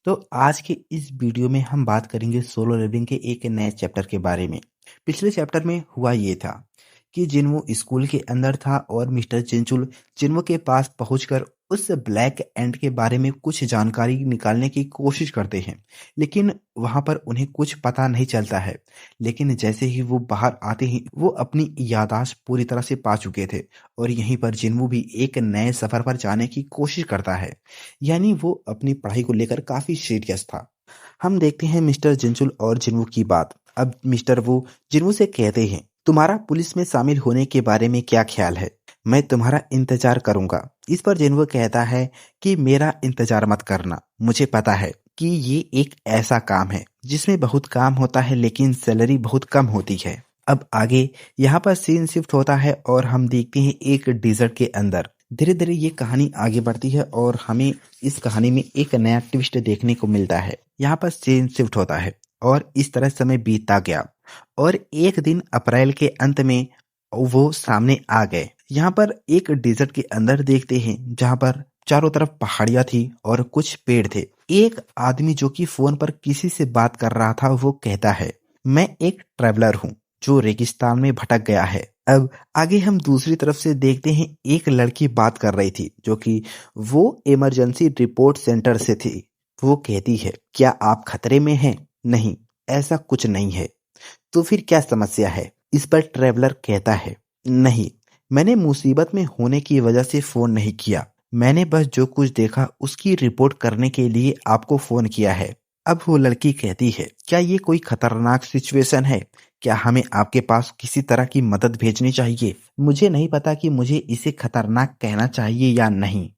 तो आज के इस वीडियो में हम बात करेंगे सोलो लेवलिंग के एक नए चैप्टर के बारे में। पिछले चैप्टर में हुआ ये था कि जिन्वो स्कूल के अंदर था और मिस्टर चिंचुल जिन्वो के पास पहुंचकर उस ब्लैक एंड के बारे में कुछ जानकारी निकालने की कोशिश करते हैं, लेकिन वहां पर उन्हें कुछ पता नहीं चलता है। लेकिन जैसे ही वो बाहर आते ही वो अपनी याददाश्त पूरी तरह से पा चुके थे और यहीं पर जिन्वो भी एक नए सफर पर जाने की कोशिश करता है। यानी वो अपनी पढ़ाई को लेकर काफी सीरियस था। हम देखते हैं मिस्टर जिंचुल और जिन्वो की बात। अब मिस्टर वो जिन्वो से कहते हैं, तुम्हारा पुलिस में शामिल होने के बारे में क्या ख्याल है? मैं तुम्हारा इंतजार करूंगा। इस पर जिन्वो कहता है कि मेरा इंतजार मत करना, मुझे पता है कि ये एक ऐसा काम है जिसमें बहुत काम होता है लेकिन सैलरी बहुत कम होती है। अब आगे यहाँ पर सीन शिफ्ट होता है और हम देखते हैं एक डिजर्ट के अंदर। धीरे धीरे ये कहानी आगे बढ़ती है और हमें इस कहानी में एक नया ट्विस्ट देखने को मिलता है। यहाँ पर सीन शिफ्ट होता है और इस तरह समय बीतता गया और एक दिन अप्रैल के अंत में वो सामने आ गए। यहाँ पर एक डेजर्ट के अंदर देखते हैं जहाँ पर चारों तरफ पहाड़ियां थी और कुछ पेड़ थे। एक आदमी जो कि फोन पर किसी से बात कर रहा था वो कहता है, मैं एक ट्रैवलर हूँ जो रेगिस्तान में भटक गया है। अब आगे हम दूसरी तरफ से देखते हैं एक लड़की बात कर रही थी जो कि वो इमरजेंसी रिपोर्ट सेंटर से थी। वो कहती है, क्या आप खतरे में हैं? नहीं, ऐसा कुछ नहीं है। तो फिर क्या समस्या है? इस पर ट्रैवलर कहता है, नहीं, मैंने मुसीबत में होने की वजह से फोन नहीं किया। मैंने बस जो कुछ देखा उसकी रिपोर्ट करने के लिए आपको फोन किया है। अब वो लड़की कहती है, क्या ये कोई खतरनाक सिचुएशन है? क्या हमें आपके पास किसी तरह की मदद भेजनी चाहिए? मुझे नहीं पता कि मुझे इसे खतरनाक कहना चाहिए या नहीं।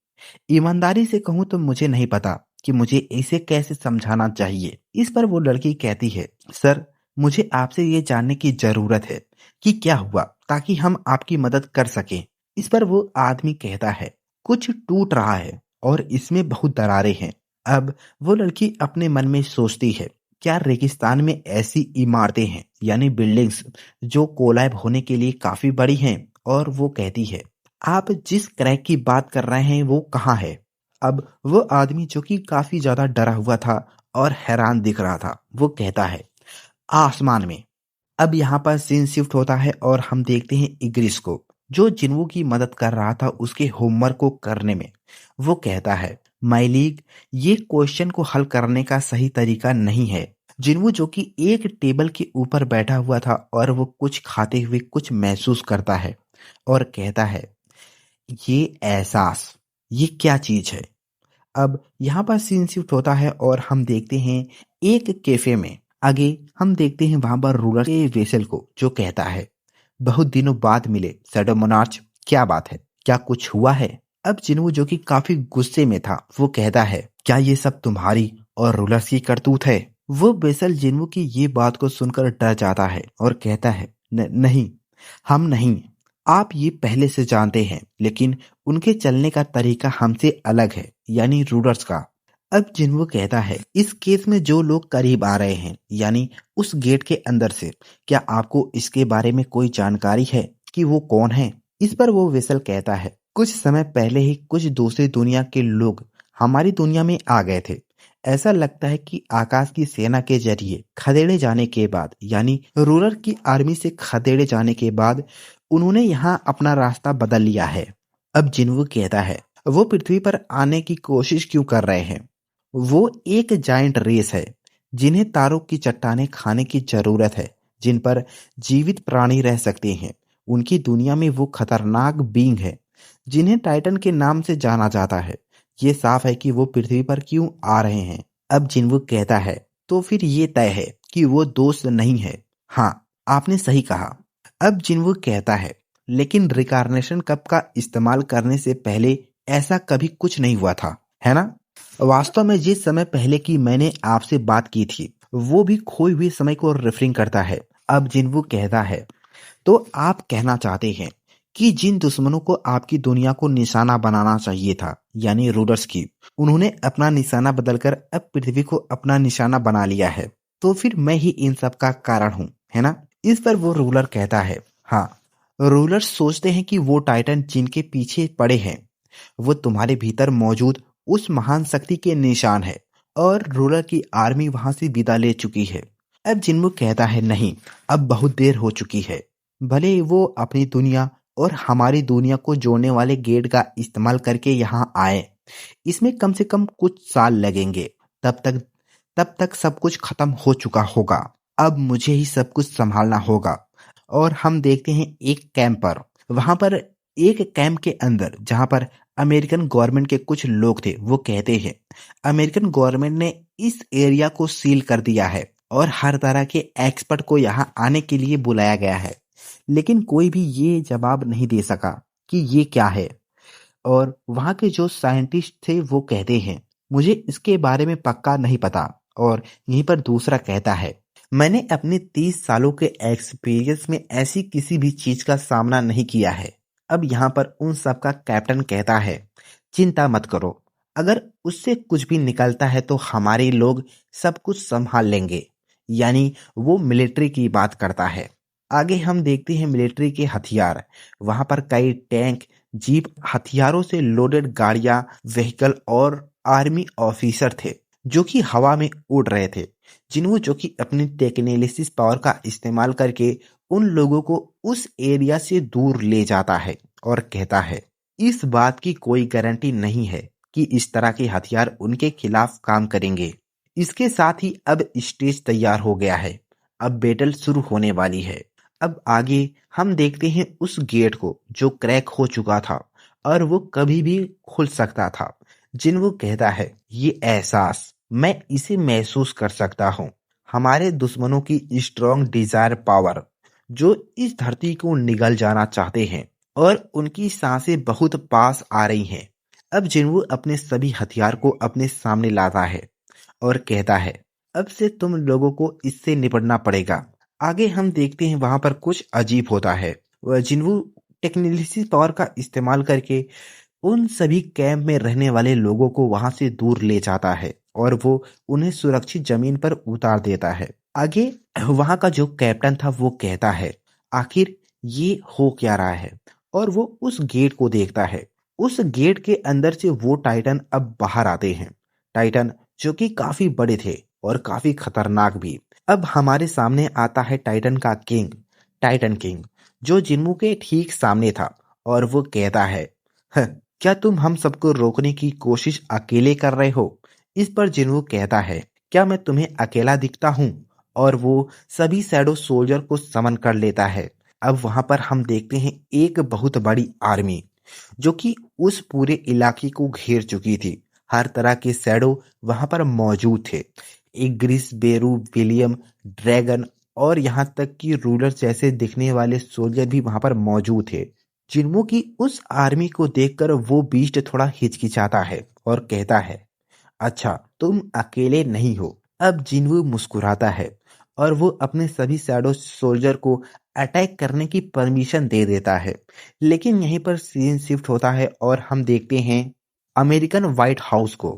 ईमानदारी से कहूं तो मुझे नहीं पता कि मुझे इसे कैसे समझाना चाहिए। इस पर वो लड़की कहती है, सर, मुझे आपसे ये जानने की जरूरत है कि क्या हुआ ताकि हम आपकी मदद कर सकें। इस पर वो आदमी कहता है, कुछ टूट रहा है और इसमें बहुत दरारें हैं। अब वो लड़की अपने मन में सोचती है, क्या रेगिस्तान में ऐसी इमारतें हैं यानी बिल्डिंग्स जो कोलैब होने के लिए काफी बड़ी हैं? और वो कहती है, आप जिस क्रैक की बात कर रहे हैं वो कहाँ है? अब वो आदमी जो कि काफी ज्यादा डरा हुआ था और हैरान दिख रहा था वो कहता है, आसमान में। अब यहाँ पर सीन शिफ्ट होता है और हम देखते हैं इग्रिस को जो जिन्वो की मदद कर रहा था उसके होमवर्क को करने में। वो कहता है, माई लीग, ये क्वेश्चन को हल करने का सही तरीका नहीं है। जिन्वो जो कि एक टेबल के ऊपर बैठा हुआ था और वो कुछ खाते हुए कुछ महसूस करता है और कहता है, ये एहसास, ये क्या चीज है? अब यहाँ पर सीन शिफ्ट होता है और हम देखते हैं एक कैफे में। आगे हम देखते हैं वहां पर रूलर के वेसल को जो कहता है, बहुत दिनों बाद मिले शैडो मोनार्च, क्या बात है? क्या कुछ हुआ है? अब जिन्वो जो कि काफी गुस्से में था वो कहता है, क्या ये सब तुम्हारी और रूलर्स की करतूत है? वो वेसल जिन्वो की ये बात को सुनकर डर जाता है और कहता है, नहीं, हम नहीं। आप ये पहले से जानते हैं लेकिन उनके चलने का तरीका हमसे अलग है, यानी रूलर्स का। अब जिन्वो कहता है, इस केस में जो लोग करीब आ रहे हैं यानी उस गेट के अंदर से, क्या आपको इसके बारे में कोई जानकारी है कि वो कौन है? इस पर वो वेसल कहता है, कुछ समय पहले ही कुछ दूसरी दुनिया के लोग हमारी दुनिया में आ गए थे। ऐसा लगता है कि आकाश की सेना के जरिए खदेड़े जाने के बाद यानी रूलर की आर्मी से खदेड़े जाने के बाद उन्होंने यहाँ अपना रास्ता बदल लिया है। अब जिन्वो कहता है, वो पृथ्वी पर आने की कोशिश क्यों कर रहे हैं? वो एक जायंट रेस है जिन्हें तारों की चट्टानें खाने की जरूरत है, जिन पर जीवित प्राणी रह सकते हैं। उनकी दुनिया में वो खतरनाक बींग है जिन्हें टाइटन के नाम से जाना जाता है। ये साफ है कि वो पृथ्वी पर क्यों आ रहे हैं। अब जिन्वो कहता है, तो फिर ये तय है कि वो दोस्त नहीं है। हाँ, आपने सही कहा। अब जिन्वो कहता है, लेकिन रिकारनेशन कप का इस्तेमाल करने से पहले ऐसा कभी कुछ नहीं हुआ था, है ना? वास्तव में जिस समय पहले की मैंने आपसे बात की थी वो भी खोए हुए समय को रेफरिंग करता है। अब जिन्वो कहता है, तो आप कहना चाहते हैं कि जिन दुश्मनों को आपकी दुनिया को निशाना बनाना चाहिए था यानी रूलर्स की, उन्होंने अपना निशाना बदलकर अब पृथ्वी को अपना निशाना बना लिया है। तो फिर मैं ही इन सब का कारण हूँ, है ना? इस पर वो रूलर कहता है, हाँ, रूलर्स सोचते हैं कि वो टाइटन जिनके पीछे पड़े हैं वो तुम्हारे भीतर मौजूद उस महान शक्ति के निशान है और रूलर की आर्मी वहां से विदा ले चुकी है। अब जिन्मू कहता है नहीं, अब बहुत देर हो चुकी है। भले ही वो अपनी दुनिया और हमारी दुनिया को जोड़ने वाले गेट का इस्तेमाल करके यहाँ आए, इसमें कम से कम कुछ साल लगेंगे। तब तक तब तक सब कुछ खत्म हो चुका होगा। अब मुझे ही सब कुछ संभालना होगा। और हम देखते हैं एक कैंप पर। वहां पर एक कैंप के अंदर जहां पर अमेरिकन गवर्नमेंट के कुछ लोग थे, वो कहते हैं अमेरिकन गवर्नमेंट ने इस एरिया को सील कर दिया है और हर तरह के एक्सपर्ट को यहाँ आने के लिए बुलाया गया है, लेकिन कोई भी ये जवाब नहीं दे सका कि ये क्या है। और वहाँ के जो साइंटिस्ट थे वो कहते हैं मुझे इसके बारे में पक्का नहीं पता। और यहीं पर दूसरा कहता है मैंने अपने 30 सालों के एक्सपीरियंस में ऐसी किसी भी चीज का सामना नहीं किया है। अब यहाँ पर उन सब का कैप्टन कहता है चिंता मत करो, अगर उससे कुछ भी निकलता है तो हमारे लोग सब कुछ संभाल लेंगे। यानी वो मिलिट्री की बात करता है। आगे हम देखते हैं मिलिट्री के हथियार। वहां पर कई टैंक, जीप, हथियारों से लोडेड गाड़ियां, व्हीकल और आर्मी ऑफिसर थे जो कि हवा में उड़ रहे थे। जिन्हों जो कि अपनी टेक्नोलिसिस पावर का इस्तेमाल करके उन लोगों को उस एरिया से दूर ले जाता है और कहता है इस बात की कोई गारंटी नहीं है कि इस तरह के हथियार उनके खिलाफ काम करेंगे। इसके साथ ही अब स्टेज तैयार हो गया है, अब बैटल शुरू होने वाली है। अब आगे हम देखते हैं उस गेट को जो क्रैक हो चुका था और वो कभी भी खुल सकता था। जिन्वो कहता है ये एहसास मैं इसे महसूस कर सकता हूँ, हमारे दुश्मनों की स्ट्रॉन्ग डिजायर पावर जो इस धरती को निगल जाना चाहते हैं और उनकी सांसें बहुत पास आ रही हैं। अब जिन्वो अपने सभी हथियार को अपने सामने लाता है और कहता है अब से तुम लोगों को इससे निपटना पड़ेगा। आगे हम देखते हैं वहां पर कुछ अजीब होता है। वह जिन्वो टेक्नोलॉजी पावर का इस्तेमाल करके उन सभी कैंप में रहने वाले लोगों को वहां से दूर ले जाता है और वो उन्हें सुरक्षित जमीन पर उतार देता है। आगे वहां का जो कैप्टन था वो कहता है आखिर ये हो क्या रहा है, और वो उस गेट को देखता है। उस गेट के अंदर से वो टाइटन अब बाहर आते हैं। टाइटन जो कि काफी बड़े थे और काफी खतरनाक भी। अब हमारे सामने आता है टाइटन का किंग, टाइटन किंग, जो जिन्मू के ठीक सामने था और वो कहता है "ह, क्या तुम हम सबको रोकने की कोशिश अकेले कर रहे हो?" इस पर जिन्वो कहता है क्या मैं तुम्हें अकेला दिखता हूँ, और वो सभी शैडो सोल्जर को समन कर लेता है। अब वहां पर हम देखते हैं एक बहुत बड़ी आर्मी जो कि उस पूरे इलाके को घेर चुकी थी। हर तरह के शैडो वहां पर मौजूद थे। एक ग्रीस, बेरू, विलियम, ड्रैगन और यहाँ तक कि रूलर जैसे दिखने वाले सोल्जर भी वहां पर मौजूद थे। जिन्मो की उस आर्मी को देखकर वो बीस्ट थोड़ा हिचकिचाता है और कहता है अच्छा तुम अकेले नहीं हो। अब जिन्वो मुस्कुराता है और वो अपने सभी शैडो सोल्जर को अटैक करने की परमिशन दे देता है। लेकिन यहीं पर सीन शिफ्ट होता है और हम देखते हैं अमेरिकन व्हाइट हाउस को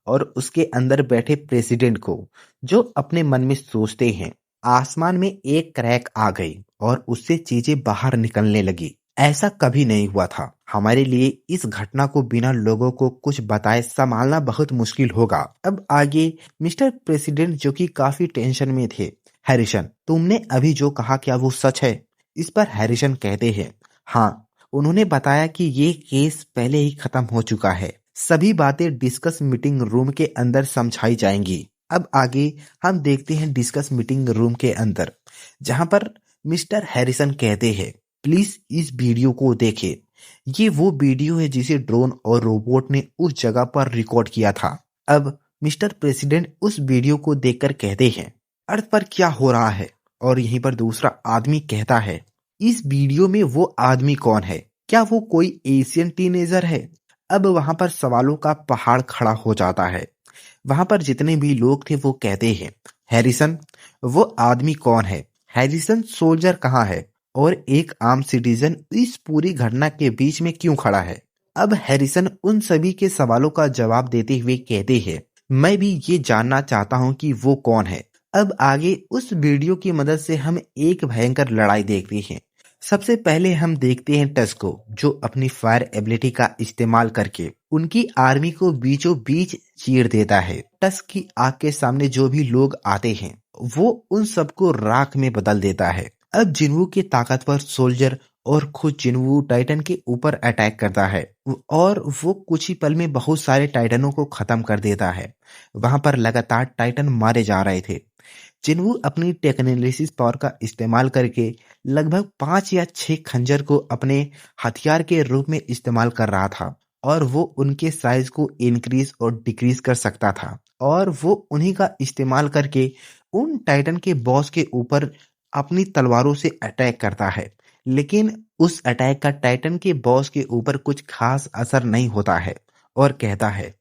और उसके अंदर बैठे प्रेसिडेंट को, जो अपने मन में सोचते हैं आसमान में एक क्रैक आ गई और उससे चीजें बाहर निकलने लगी। ऐसा कभी नहीं हुआ था। हमारे लिए इस घटना को बिना लोगों को कुछ बताए संभालना बहुत मुश्किल होगा। अब आगे मिस्टर प्रेसिडेंट जो कि काफी टेंशन में थे, हैरिसन तुमने अभी जो कहा क्या वो सच है? इस पर हैरिसन कहते हैं हाँ, उन्होंने बताया कि ये केस पहले ही खत्म हो चुका है। सभी बातें डिस्कस मीटिंग रूम के अंदर समझाई जाएंगी। अब आगे हम देखते हैं डिस्कस मीटिंग रूम के अंदर, जहां पर मिस्टर हैरिसन कहते हैं प्लीज इस वीडियो को देखें। ये वो वीडियो है जिसे ड्रोन और रोबोट ने उस जगह पर रिकॉर्ड किया था। अब मिस्टर प्रेसिडेंट उस वीडियो को देखकर कहते हैं अर्थ पर क्या हो रहा है? और यहीं पर दूसरा आदमी कहता है इस वीडियो में वो आदमी कौन है? क्या वो कोई एशियन टीनेजर है? अब वहां पर सवालों का पहाड़ खड़ा हो जाता है। वहां पर जितने भी लोग थे वो कहते हैं हैरिसन वो आदमी कौन है? हैरिसन सोल्जर कहाँ है? और एक आम सिटीजन इस पूरी घटना के बीच में क्यों खड़ा है? अब हैरिसन उन सभी के सवालों का जवाब देते हुए कहते हैं मैं भी ये जानना चाहता हूँ कि वो कौन है। अब आगे उस वीडियो की मदद से हम एक भयंकर लड़ाई देखते हैं। सबसे पहले हम देखते हैं टस्को, जो अपनी फायर एबिलिटी का इस्तेमाल करके उनकी आर्मी को बीचों बीच चीर देता है। टस्क की आग के सामने जो भी लोग आते हैं वो उन सबको राख में बदल देता है। अब जिन्वू के ताकतवर सोल्जर और खुद जिन्वू टाइटन के ऊपर अटैक करता है और वो कुछ ही पल में बहुत सारे टाइटनों को खत्म कर देता है। वहां पर लगातार टाइटन मारे जा रहे थे। जिन्वू अपनी टेक्नोलिसिस पावर का इस्तेमाल करके लगभग 5 या 6 खंजर को अपने हथियार के रूप में इस्तेमाल कर रहा था और वो उनके साइज को इंक्रीज और डिक्रीज कर सकता था और वो उन्हीं का इस्तेमाल करके उन टाइटन के बॉस के ऊपर अपनी तलवारों से अटैक करता है। लेकिन उस अटैक का टाइटन के बॉस के ऊपर कुछ खास असर नहीं होता है और कहता है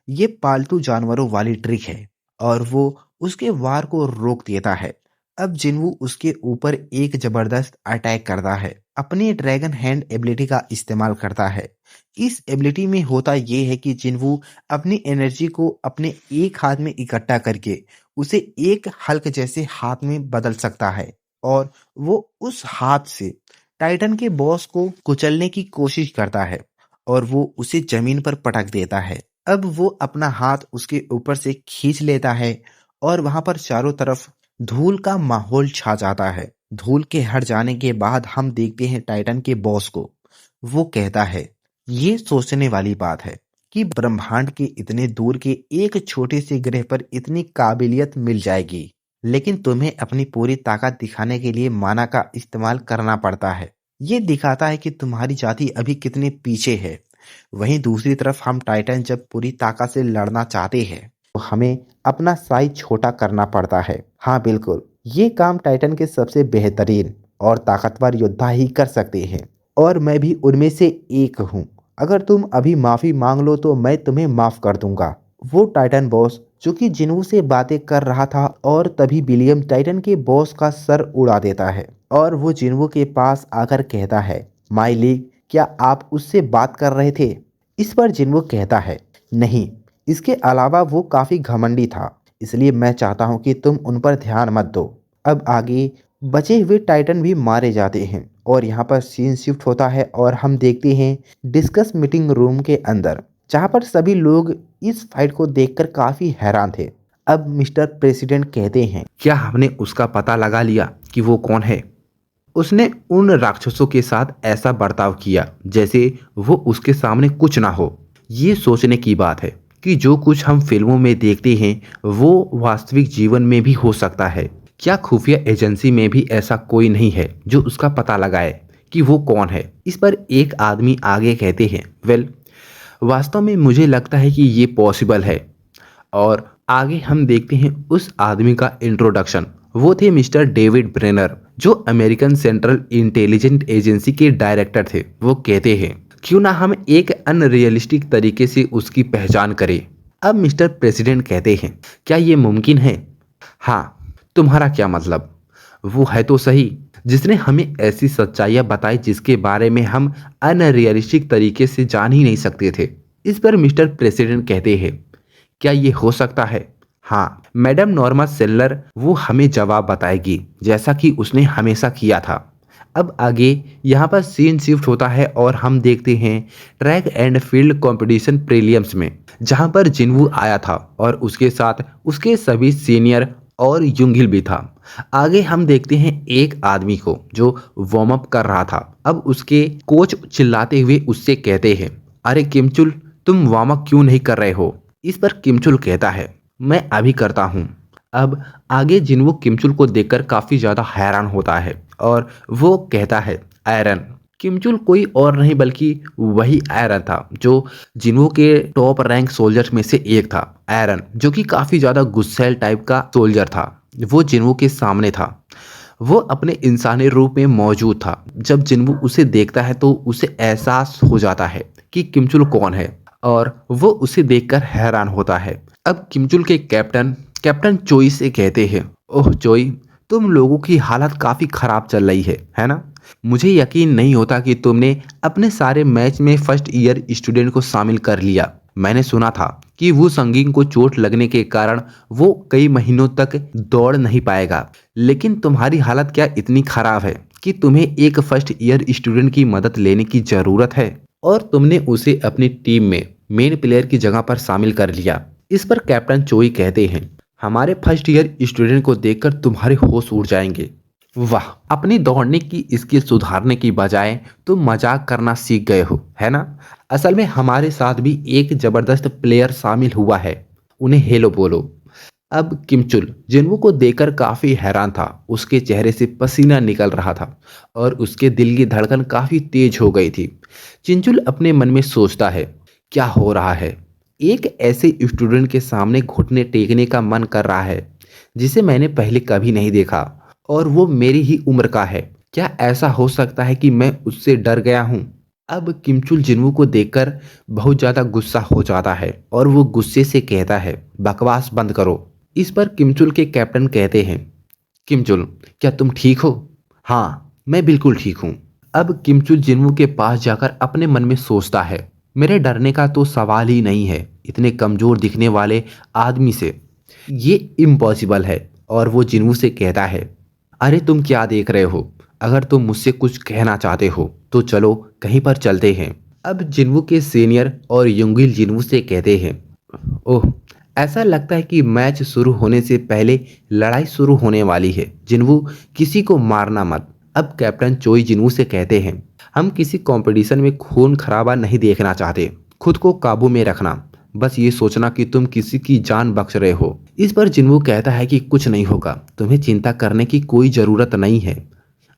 ये पालतू जानवरों वाली ट्रिक है और वो उसके वार को रोक देता है। अब जिन्वू उसके ऊपर एक जबरदस्त अटैक करता है। अपनी ड्रैगन हैंड एबिलिटी का इस्तेमाल करता है। इस एबिलिटी में होता ये है कि जिन्वू अपनी एनर्जी को अपने एक हाथ में इकट्ठा करके उसे एक हल्क जैसे हाथ में बदल सकता है और वो उस हाथ से टाइटन के बॉस को कुचलने की कोशिश करता है और वो उसे जमीन पर पटक देता है। अब वो अपना हाथ उसके ऊपर से खींच लेता है और वहां पर चारों तरफ धूल का माहौल छा जाता है। धूल के हट जाने के बाद हम देखते हैं टाइटन के बॉस को। वो कहता है ये सोचने वाली बात है कि ब्रह्मांड के इतने दूर के एक छोटे से ग्रह पर इतनी काबिलियत मिल जाएगी, लेकिन तुम्हें अपनी पूरी ताकत दिखाने के लिए माना का इस्तेमाल करना पड़ता है। ये दिखाता है कि तुम्हारी जाति अभी कितने पीछे है। वहीं दूसरी तरफ हम टाइटन जब पूरी ताकत से लड़ना चाहते हैं तो हमें अपना साइज छोटा करना पड़ता है। हाँ बिल्कुल, ये काम टाइटन के सबसे बेहतरीन और ताकतवर योद्धा ही कर सकते हैं और मैं भी उनमें से एक हूँ। अगर तुम अभी माफी मांग लो तो मैं तुम्हें माफ कर दूंगा। वो टाइटन बॉस जो कि जिन्वू से बातें कर रहा था और तभी विलियम टाइटन के बॉस का सर उड़ा देता है और वो जिन्वू के पास आकर कहता है माई लीग, क्या आप उससे बात कर रहे थे? इस पर जिन्वू कहता है नहीं, इसके अलावा वो काफी घमंडी था, इसलिए मैं चाहता हूँ कि तुम उन पर ध्यान मत दो। अब आगे बचे हुए टाइटन भी मारे जाते हैं और यहाँ पर सीन शिफ्ट होता है और हम देखते हैं डिस्कस मीटिंग रूम के अंदर, जहाँ पर सभी लोग इस फाइट को देखकर काफी हैरान थे। अब मिस्टर प्रेसिडेंट कहते हैं क्या हमने उसका पता लगा लिया कि वो कौन है? उसने उन राक्षसों के साथ ऐसा बर्ताव किया जैसे वो उसके सामने कुछ ना हो। ये सोचने की बात है कि जो कुछ हम फिल्मों में देखते हैं वो वास्तविक जीवन में भी हो सकता है। क्या खुफिया एजेंसी में भी ऐसा कोई नहीं है जो उसका पता लगाए कि वो कौन है? इस पर एक आदमी आगे कहते हैं वेल, वास्तव में मुझे लगता है कि ये पॉसिबल है। और आगे हम देखते हैं उस आदमी का इंट्रोडक्शन। वो थे मिस्टर डेविड ब्रेनर जो अमेरिकन सेंट्रल इंटेलिजेंस एजेंसी के डायरेक्टर थे। वो कहते हैं क्यों ना हम एक अनरियलिस्टिक तरीके से उसकी पहचान करें। अब मिस्टर प्रेसिडेंट कहते हैं क्या ये मुमकिन है? हाँ, तुम्हारा क्या मतलब? वो है तो सही जिसने हमें ऐसी सच्चाइयां बताई जिसके बारे में हम अनरियलिस्टिक तरीके से जान ही नहीं सकते थे। इस पर मिस्टर प्रेसिडेंट कहते हैं क्या ये हो सकता है? हाँ, मैडम नॉर्मा सेल्लर वो हमें जवाब बताएगी जैसा कि उसने हमेशा किया था। अब आगे यहाँ पर सीन शिफ्ट होता है और हम देखते हैं track and field competition prelims में, जहाँ पर जिन्वू आया था और उसके साथ उसके सभी सीनियर और युंगिल भी था। आगे हम देखते हैं एक आदमी को जो वार्म अप कर रहा था। अब उसके कोच चिल्लाते हुए उससे कहते हैं अरे किमचुल, तुम वार्म अप क्यों नहीं कर रहे हो? इस पर किमचुल कहता है मैं अभी करता हूँ। अब आगे जिन्वू किमचुल को देखकर काफी ज्यादा हैरान होता है और वो कहता है आयरन। किमचुल कोई और नहीं बल्कि वही आयरन था जो जिन्वू के टॉप रैंक सोल्जर्स में से एक था। आयरन जो कि काफी ज्यादा गुस्सैल टाइप का सोल्जर था। वो जिन्वू के सामने था। वो अपने इंसानी रूप में मौजूद था। जब जिन्वू उसे देखता है तो उसे एहसास हो जाता है कि किमचुल कौन है और वो उसे देखकर हैरान होता है। अब किमचुल के कैप्टन चोई से कहते हैं ओह चोई, तुम लोगों की हालत काफी खराब चल रही है ना? मुझे यकीन नहीं होता कि तुमने अपने सारे मैच में फर्स्ट ईयर स्टूडेंट को शामिल कर लिया। मैंने सुना था कि वो संगीन को चोट लगने के कारण वो कई महीनों तक दौड़ नहीं पाएगा, लेकिन तुम्हारी हालत क्या इतनी खराब है कि तुम्हें एक फर्स्ट ईयर स्टूडेंट की मदद लेने की जरूरत है और तुमने उसे अपनी टीम में मेन प्लेयर की जगह पर शामिल कर लिया। इस पर कैप्टन चोई कहते हैं, हमारे फर्स्ट ईयर स्टूडेंट को देखकर तुम्हारे होश उड़ जाएंगे। वाह, अपनी दौड़ने की स्किल सुधारने की बजाय तुम मजाक करना सीख गए हो, है ना? असल में हमारे साथ भी एक जबरदस्त प्लेयर शामिल हुआ है, उन्हें हेलो बोलो। अब किमचुल जिन्वू को देखकर काफी हैरान था। उसके चेहरे से पसीना निकल रहा था और उसके दिल की धड़कन काफी तेज हो गई थी। चिंचुल अपने मन में सोचता है, क्या हो रहा है? एक ऐसे स्टूडेंट के सामने घुटने टेकने का मन कर रहा है जिसे मैंने पहले कभी नहीं देखा, और वो मेरी ही उम्र का है। क्या ऐसा हो सकता है कि मैं उससे डर गया हूँ? अब किमचुल जिन्वू को देखकर बहुत ज्यादा गुस्सा हो जाता है और वो गुस्से से कहता है, बकवास बंद करो। इस पर किमचुल के कैप्टन कहते हैं, किमचुल क्या तुम ठीक हो? हाँ, मैं बिल्कुल ठीक हूँ। अब किमचुल जिन्वू के पास जाकर अपने मन में सोचता है, मेरे डरने का तो सवाल ही नहीं है इतने कमजोर दिखने वाले आदमी से, ये इम्पॉसिबल है। और वो जिन्वू से कहता है, अरे तुम क्या देख रहे हो? अगर तुम मुझसे कुछ कहना चाहते हो तो चलो कहीं पर चलते हैं। अब जिन्वू के सीनियर और युंगिल जिन्वू से कहते हैं, ओह, ऐसा लगता है कि मैच शुरू होने से पहले लड़ाई शुरू होने वाली है। जिन्वू, किसी को मारना मत। अब कैप्टन चोई जिन्वू से कहते हैं, हम किसी कंपटीशन में खून खराबा नहीं देखना चाहते। खुद को काबू में रखना, बस ये सोचना कि तुम किसी की जान बख्श रहे हो। इस पर जिन्वू कहता है कि कुछ नहीं होगा, तुम्हें चिंता करने की कोई जरूरत नहीं है।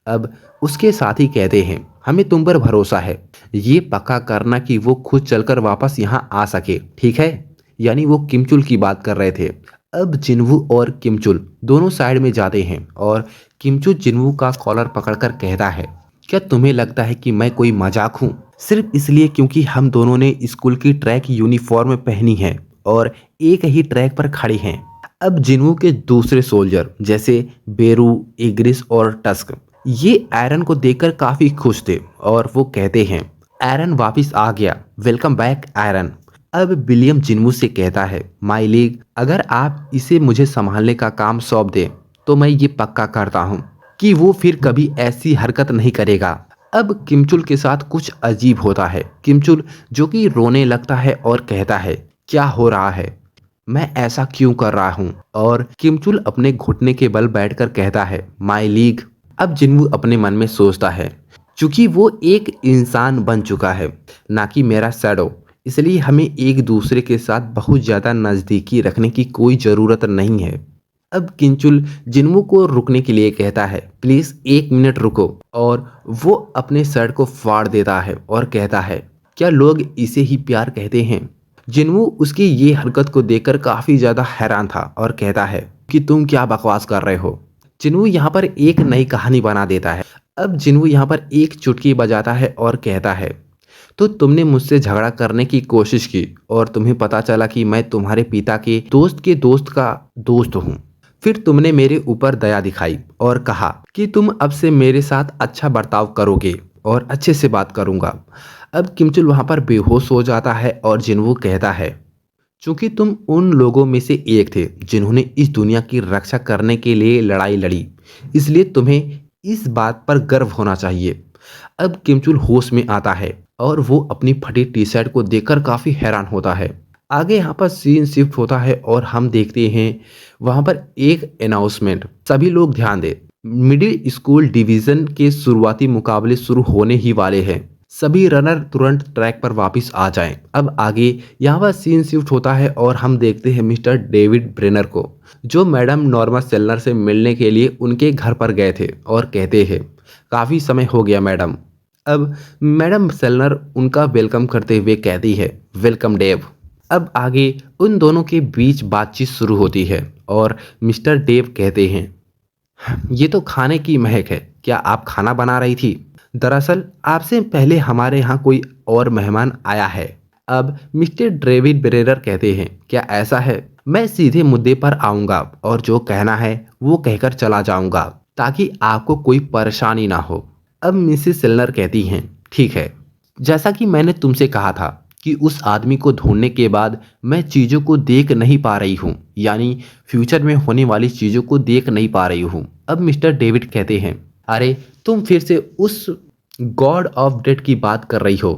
अब उसके साथी कहते हैं, हमें तुम पर भरोसा है, ये पक्का करना कि वो खुद चलकर वापस यहाँ आ सके, ठीक है? यानी वो किमचुल की बात कर रहे थे। अब जिन्वू और किमचुल दोनों साइड में जाते हैं और किमचुल जिन्वू का कॉलर पकड़कर कहता है, क्या तुम्हें लगता है कि मैं कोई मजाक हूँ? सिर्फ इसलिए क्योंकि हम दोनों ने स्कूल की ट्रैक यूनिफॉर्म पहनी है और एक ही ट्रैक पर खड़े हैं। अब जिन्वू के दूसरे सोल्जर जैसे बेरू, इग्रिस और टस्क, ये आयरन को देखकर काफी खुश थे और वो कहते हैं, आयरन वापस आ गया, वेलकम बैक आयरन। अब विलियम जिन्वू से कहता है, माई लीग, अगर आप इसे मुझे संभालने का काम सौंप दें तो मैं ये पक्का करता हूँ कि वो फिर कभी ऐसी हरकत नहीं करेगा। अब किमचुल के साथ कुछ अजीब होता है। किमचुल जो कि रोने लगता है और कहता है, क्या हो रहा है? मैं ऐसा क्यों कर रहा हूँ? और किमचुल अपने घुटने के बल बैठकर कहता है, माई लीग। अब जिन्वू अपने मन में सोचता है, क्योंकि वो एक इंसान बन चुका है, ना कि मेरा शैडो, इसलिए हमें एक दूसरे के साथ बहुत ज़्यादा नज़दीकी रखने की कोई ज़रूरत नहीं है। अब किंचुल जिन्वू को रुकने के लिए कहता है, प्लीज़ 1 मिनट रुको, और वो अपने शर्ट को फाड़ देता है और कहता है, क्या लोग इसे ही प्यार कहते हैं? जिन्वू उसकी ये हरकत को देखकर काफ़ी ज़्यादा हैरान था और कहता है कि तुम क्या बकवास कर रहे हो। जिन्वू यहाँ पर एक नई कहानी बना देता है। अब जिन्वू यहाँ पर एक चुटकी बजाता है और कहता है, तो तुमने मुझसे झगड़ा करने की कोशिश की और तुम्हें पता चला कि मैं तुम्हारे पिता के दोस्त का दोस्त हूँ। फिर तुमने मेरे ऊपर दया दिखाई और कहा कि तुम अब से मेरे साथ अच्छा बर्ताव करोगे और अच्छे से बात करूँगा। अब किमचुल वहाँ पर बेहोश हो जाता है और जिन्वू कहता है, चूंकि तुम उन लोगों में से एक थे जिन्होंने इस दुनिया की रक्षा करने के लिए लड़ाई लड़ी, इसलिए तुम्हें इस बात पर गर्व होना चाहिए। अब किमचुल होश में आता है और वो अपनी फटी टी शर्ट को देखकर काफ़ी हैरान होता है। आगे यहाँ पर सीन शिफ्ट होता है और हम देखते हैं वहाँ पर एक अनाउंसमेंट, सभी लोग ध्यान दें, मिडिल स्कूल डिवीज़न के शुरुआती मुकाबले शुरू होने ही वाले हैं, सभी रनर तुरंत ट्रैक पर वापस आ जाएं। अब आगे यहाँ पर सीन शिफ्ट होता है और हम देखते हैं मिस्टर डेविड ब्रेनर को, जो मैडम नॉर्मा सेलनर से मिलने के लिए उनके घर पर गए थे और कहते हैं, काफ़ी समय हो गया मैडम। अब मैडम सेलनर उनका वेलकम करते हुए कहती है, वेलकम डेव। अब आगे उन दोनों के बीच बातचीत शुरू होती है और मिस्टर डेव कहते हैं, ये तो खाने की महक है, क्या आप खाना बना रही थी? दरअसल आपसे पहले हमारे यहाँ कोई और मेहमान आया है। अब मिस्टर डेविड ब्रेनर कहते हैं, क्या ऐसा है? मैं सीधे मुद्दे पर आऊँगा और जो कहना है वो कहकर चला जाऊँगा ताकि आपको कोई परेशानी ना हो। अब मिसेस सेलनर कहती हैं, ठीक है, जैसा कि मैंने तुमसे कहा था कि उस आदमी को ढूंढने के बाद मैं चीज़ों को देख नहीं पा रही हूँ, यानी फ्यूचर में होने वाली चीज़ों को देख नहीं पा रही हूँ। अब मिस्टर डेविड कहते हैं, अरे तुम फिर से उस गॉड ऑफ डेथ की बात कर रही हो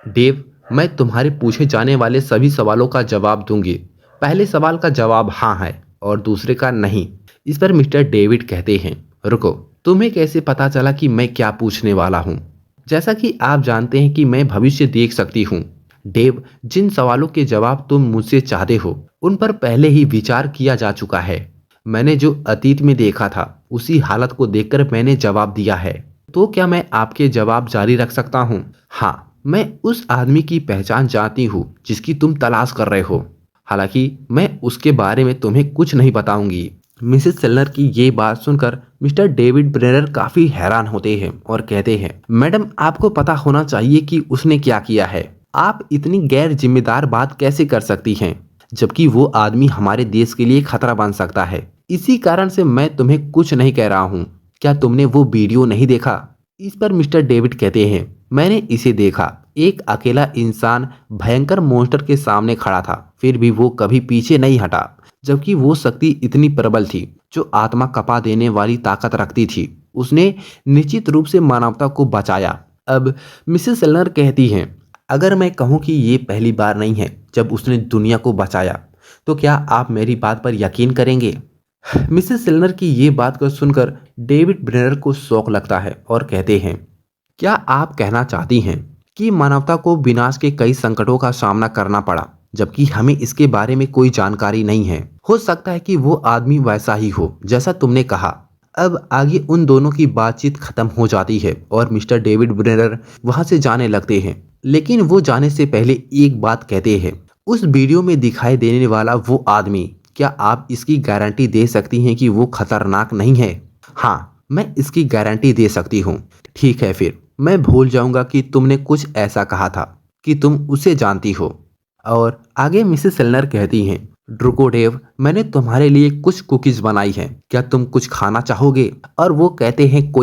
डेव, मैं तुम्हारे पूछे जाने वाले सभी सवालों का जवाब दूंगी। पहले सवाल का जवाब हाँ है और दूसरे का नहीं। इस पर मिस्टर डेविड कहते हैं, रुको, तुम्हें कैसे पता चला कि मैं क्या पूछने वाला हूँ? जैसा कि आप जानते हैं कि मैं भविष्य देख सकती हूँ। डेव, जिन सवालों के जवाब तुम मुझसे चाहते हो उन पर पहले ही विचार किया जा चुका है। मैंने जो अतीत में देखा था उसी हालत को देखकर मैंने जवाब दिया है। तो क्या मैं आपके जवाब जारी रख सकता हूँ? हाँ, मैं उस आदमी की पहचान जानती हूँ जिसकी तुम तलाश कर रहे हो। हालांकि मैं उसके बारे में तुम्हें कुछ नहीं बताऊंगी। मिसेस सेलर की ये बात सुनकर मिस्टर डेविड ब्रेनर काफी हैरान होते हैं और कहते हैं, मैडम, आपको पता होना चाहिए कि उसने क्या किया है। आप इतनी गैर जिम्मेदार बात कैसे कर सकती हैं, जबकि वो आदमी हमारे देश के लिए खतरा बन सकता है। इसी कारण से मैं तुम्हें कुछ नहीं कह रहा हूँ। क्या तुमने वो वीडियो नहीं देखा? इस पर मिस्टर डेविड कहते हैं, मैंने इसे देखा। एक अकेला इंसान भयंकर मॉन्स्टर के सामने खड़ा था, फिर भी वो कभी पीछे नहीं हटा, जबकि वो शक्ति इतनी प्रबल थी जो आत्मा कपा देने वाली ताकत रखती थी। उसने निश्चित रूप से मानवता को बचाया। अब मिसेस सेलर कहती हैं, अगर मैं कहूं कि ये पहली बार नहीं है जब उसने दुनिया को बचाया, तो क्या आप मेरी बात पर यकीन करेंगे? मिसेस सेलर की ये बात को सुनकर डेविड ब्रेनर को शौक लगता है और कहते हैं, क्या आप कहना चाहती हैं कि मानवता को विनाश के कई संकटों का सामना करना पड़ा, जबकि हमें इसके बारे में कोई जानकारी नहीं है? हो सकता है कि वो आदमी वैसा ही हो जैसा तुमने कहा। अब आगे उन दोनों की बातचीत खत्म हो जाती है और मिस्टर डेविड ब्रेनर वहां से जाने लगते हैं। लेकिन वो जाने से पहले एक बात कहते हैं, उस वीडियो में दिखाई देने वाला वो आदमी, क्या आप इसकी गारंटी दे सकती हैं कि वो खतरनाक नहीं है? हाँ, मैं इसकी गारंटी दे सकती हूँ। ठीक है, फिर मैं भूल जाऊंगा कि तुमने कुछ ऐसा कहा था कि तुम उसे जानती हो। और आगे मिसेस सेलनर कहती हैं, ड्रुकोडेव, मैंने तुम्हारे लिए कुछ कुकीज बनाई हैं, क्या तुम कुछ खाना चाहोगे? और वो कहते हैं, कोई